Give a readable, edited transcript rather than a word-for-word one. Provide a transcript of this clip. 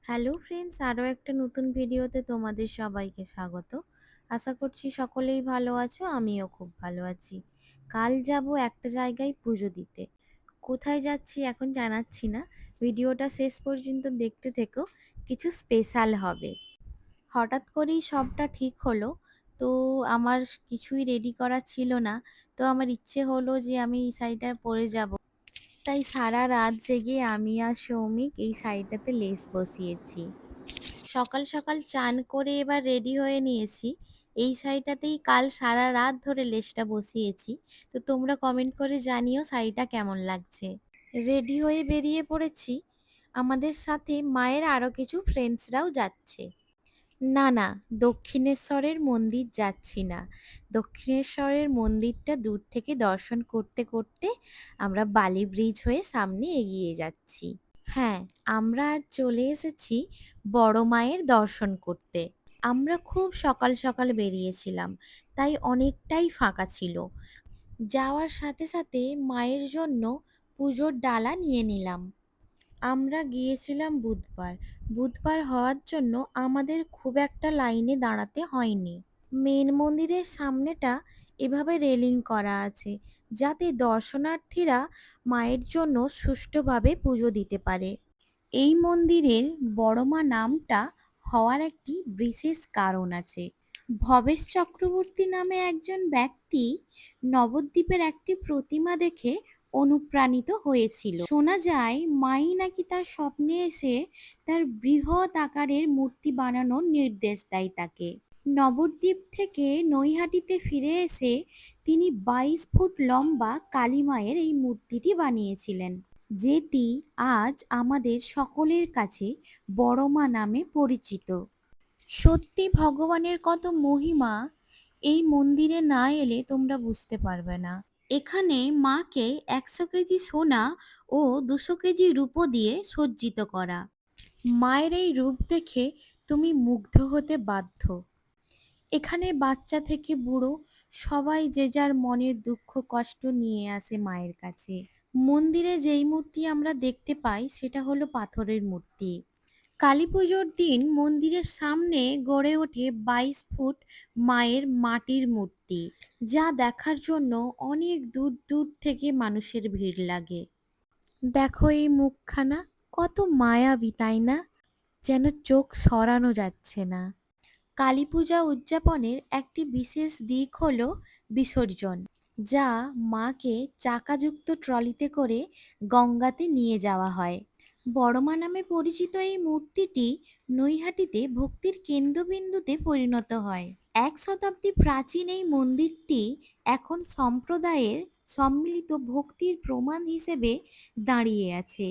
Hello friends, আরও একটা নতুন ভিডিওতে তোমাদের সবাইকে স্বাগত। আশা করছি সকলেই ভালো আছো, আমিও খুব ভালো আছি। কাল যাব একটা জায়গায় পুজো দিতে। কোথায় যাচ্ছি এখন জানাচ্ছি না, ভিডিওটা শেষ পর্যন্ত দেখতে থেকো, কিছু স্পেশাল হবে। হঠাৎ করেই সবটা ঠিক হলো। তো আমার কিছুই রেডি করা ছিল না। তো আমার ইচ্ছে হলো যে আমি এই শাড়িটা পরে যাব। তাই সারা রাত জেগে আমি আর সৌমিক এই শাড়িটাতে লেস বসিয়েছি। সকাল সকাল চান করে এবার রেডি হয়ে নিয়েছি। এই শাড়িটাতেই কাল সারা রাত ধরে লেসটা বসিয়েছি। তো তোমরা কমেন্ট করে জানিও শাড়িটা কেমন লাগছে। রেডি হয়ে বেরিয়ে পড়েছি। আমাদের সাথে মায়ের আরও কিছু ফ্রেন্ডসরাও যাচ্ছে। না না, দক্ষিণেশ্বরের মন্দির যাচ্ছি না। দক্ষিণেশ্বরের মন্দিরটা দূর থেকে দর্শন করতে করতে আমরা বালি ব্রিজ হয়ে সামনে এগিয়ে যাচ্ছি। হ্যাঁ, আমরা আজ চলে এসেছি বড় মায়ের দর্শন করতে। আমরা খুব সকাল সকাল বেরিয়েছিলাম, তাই অনেকটাই ফাঁকা ছিল। যাওয়ার সাথে সাথে মায়ের জন্য পুজোর ডালা নিয়ে নিলাম। আমরা গিয়েছিলাম বুধবার। বুধবার হওয়ার জন্য আমাদের খুব একটা লাইনে দাঁড়াতে হয়নি। মেন মন্দিরের সামনেটা এভাবে রেলিং করা আছে, যাতে দর্শনার্থীরা মায়ের জন্য সুষ্ঠুভাবে পুজো দিতে পারে। এই মন্দিরের বড়মা নামটা হওয়ার একটি বিশেষ কারণ আছে। ভবেশ চক্রবর্তী নামে একজন ব্যক্তি নবদ্বীপের একটি প্রতিমা দেখে অনুপ্রাণিত হয়েছিল। শোনা যায় মাই নাকি তার স্বপ্নে এসে তার বৃহৎ আকারের মূর্তি বানানোর নির্দেশ দেয় তাকে। নবদ্বীপ থেকে নৈহাটিতে ফিরে এসে তিনি 22 ফুট লম্বা কালী মায়ের এই মূর্তিটি বানিয়েছিলেন, যেটি আজ আমাদের সকলের কাছে বড় মা নামে পরিচিত। সত্যি ভগবানের কত মহিমা, এই মন্দিরে না এলে তোমরা বুঝতে পারবে না। এখানে মাকে 100 কেজি সোনা ও 200 কেজি রূপো দিয়ে সজ্জিত করা। মায়ের এই রূপ দেখে তুমি মুগ্ধ হতে বাধ্য। এখানে বাচ্চা থেকে বুড়ো সবাই যে যার মনের দুঃখ কষ্ট নিয়ে আসে মায়ের কাছে। মন্দিরে যেই মূর্তি আমরা দেখতে পাই সেটা হলো পাথরের মূর্তি। কালী পুজোর দিন মন্দিরের সামনে গড়ে ওঠে 22 ফুট মায়ের মাটির মূর্তি, যা দেখার জন্য অনেক দূর দূর থেকে মানুষের ভিড় লাগে। দেখো এই মুখখানা, কত মায়াবী তাই না? যেন চোখ সরানো যাচ্ছে না। কালী পূজা উদযাপনের একটি বিশেষ দিক হলো বিসর্জন, যা মাকে চাকাযুক্ত ট্রলিতে করে গঙ্গাতে নিয়ে যাওয়া হয়। বড়মা নামে পরিচিত এই মূর্তিটি নৈহাটিতে ভক্তির কেন্দ্রবিন্দুতে পরিণত হয়। 1 শতাব্দী প্রাচীন এই মন্দিরটি এখন সম্প্রদায়ের সম্মিলিত ভক্তির প্রমাণ হিসেবে দাঁড়িয়ে আছে।